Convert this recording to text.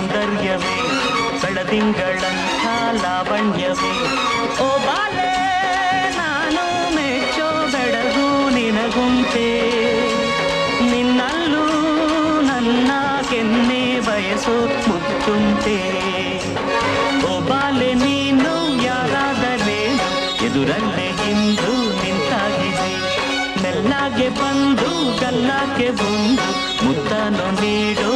ಸೌಂದರ್ಯವೇ ಬೆಳದಿಂಗಳಂಥ ಲಾವಣ್ಯವೇ ಓ ಬಾಲೆ ನಾನು ಮೆಚ್ಚೋ ಬೆಳಗು ನಿನಗುಂಟೆ ನಿನ್ನಲ್ಲೂ ನನ್ನ ಕೆನ್ನೆ ಬಯಸೋ ಮುತ್ತುಂಟೆ ಓ ಬಾಲೆ ನೀನು ಯಾರಾದರೇನು ಎದುರಲ್ಲೇ ಇಂದು ನಿಂತಾಗಿದೆ ಮೆಲ್ಲಾಗೆ ಬಂದು ಗಲ್ಲಾಗೆ ಬಂದು ಮುತ್ತನು ನೀಡು